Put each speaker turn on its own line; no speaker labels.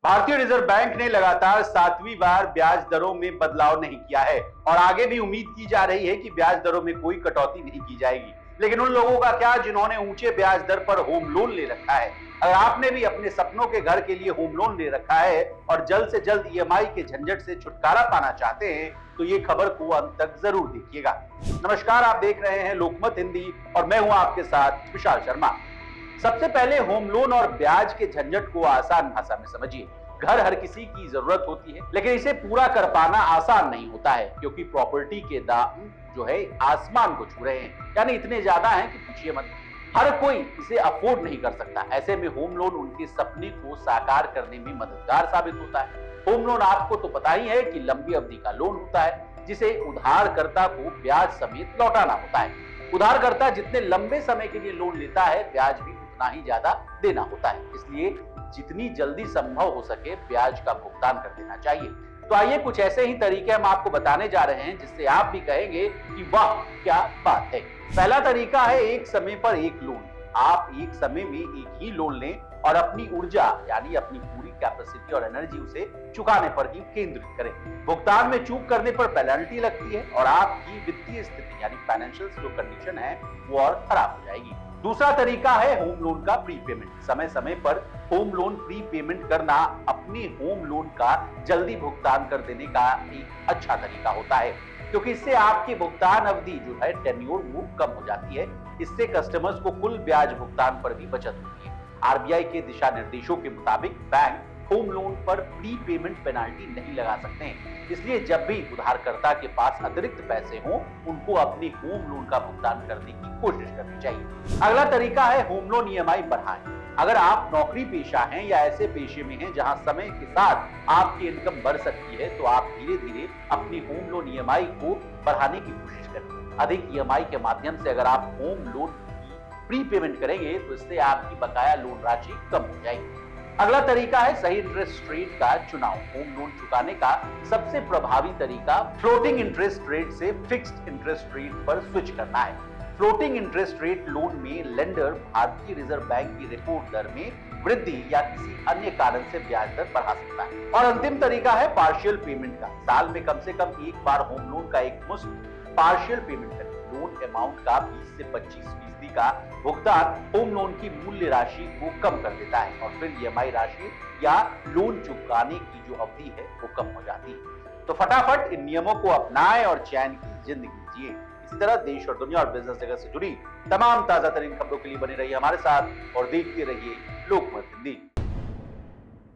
भारतीय reserve bank ने लगातार 7वीं बार ब्याज दरों में बदलाव नहीं किया है और आगे भी उम्मीद की जा रही है कि ब्याज दरों में कोई कटौती नहीं की जाएगी। लेकिन उन लोगों का क्या जिन्होंने ऊंचे ब्याज दर पर होम लोन ले रखा है। अगर आपने भी अपने सपनों के घर के लिए होम लोन ले रखा है और जल्द से जल्द ईएमआई के झंझट से छुटकारा पाना चाहते हैं तो ये खबर को अंत तक जरूर देखिएगा। नमस्कार, आप देख रहे हैं लोकमत हिंदी और मैं हूं आपके साथ विशाल शर्मा। सबसे पहले होम लोन और ब्याज के झंझट को आसान भाषा में समझिए। घर हर किसी की जरूरत होती है, लेकिन इसे पूरा कर पाना आसान नहीं होता है क्योंकि प्रॉपर्टी के दाम जो है आसमान को छू रहे हैं, यानी इतने ज्यादा हैं कि पूछिए मत। हर कोई इसे अफोर्ड नहीं कर सकता। ऐसे में होम लोन उनके सपने को साकार करने में मददगार साबित होता है। होम लोन आपको तो पता ही है कि लंबी अवधि का लोन होता है जिसे उधारकर्ता को ब्याज समेत लौटाना होता है। उधारकर्ता जितने लंबे समय के लिए लोन लेता है ब्याज भी उतना ही ज्यादा देना होता है, इसलिए जितनी जल्दी संभव हो सके ब्याज का भुगतान कर देना चाहिए। तो आइए कुछ ऐसे ही तरीके हम आपको बताने जा रहे हैं जिससे आप भी कहेंगे कि वाह क्या बात है। पहला तरीका है एक समय पर एक लोन। आप एक समय में एक ही लोन लें और अपनी ऊर्जा यानी अपनी पूरी कैपेसिटी और एनर्जी उसे चुकाने पर ही केंद्रित करें। भुगतान में चूक करने पर पेनल्टी लगती है और आपकी वित्तीय स्थिति यानी फाइनेंशियल जो कंडीशन है वो और खराब हो जाएगी। दूसरा तरीका है होम लोन का प्रीपेमेंट। समय समय पर होम लोन प्रीपेमेंट करना अपने होम लोन का जल्दी भुगतान कर देने का एक अच्छा तरीका होता है क्योंकि इससे आपकी भुगतान अवधि जो है टेन्योर वो कम हो जाती है। इससे कस्टमर्स को कुल ब्याज भुगतान पर भी बचत होती है। आरबीआई के दिशा निर्देशों के मुताबिक बैंक होम लोन पर प्री पेमेंट पेनाल्टी नहीं लगा सकते हैं, इसलिए जब भी उधारकर्ता के पास अतिरिक्त पैसे हों उनको अपने होम लोन का भुगतान करने की कोशिश करनी चाहिए। अगला तरीका है होम लोन ईएमआई बढ़ाएं। अगर आप नौकरी पेशा हैं या ऐसे पेशे में हैं जहां समय के साथ आपकी इनकम बढ़ सकती है तो आप धीरे धीरे अपनी होम लोन ईएमआई को बढ़ाने की कोशिश करें। अधिक ईएमआई के माध्यम से अगर आप होम लोन की प्री पेमेंट करेंगे तो इससे आपकी बकाया लोन राशि कम हो जाएगी। अगला तरीका है सही इंटरेस्ट रेट का चुनाव। होम लोन चुकाने का सबसे प्रभावी तरीका फ्लोटिंग इंटरेस्ट रेट से फिक्स्ड इंटरेस्ट रेट पर स्विच करना है। फ्लोटिंग इंटरेस्ट रेट लोन में लेंडर भारतीय रिजर्व बैंक की रिपोर्ट दर में वृद्धि या किसी अन्य कारण से ब्याज दर बढ़ा सकता है। और अंतिम तरीका है पार्शियल पेमेंट का। साल में कम से कम एक बार होम लोन का एक मुश्त पार्शियल पेमेंट करें। लोन अमाउंट का 20 से 25% का भुगतान होम लोन की मूल्य राशि को कम कर देता है और फिर ईएमआई राशि या लोन चुकाने की जो अवधि है वो कम हो जाती है। तो फटाफट इन नियमों को अपनाएं और चैन की जिंदगी जिए। इसी तरह देश और दुनिया और बिजनेस जगत से जुड़ी तमाम ताजा तरीन खबरों के लिए बने रहिए हमारे साथ और देखते रहिए लोकमत हिंदी।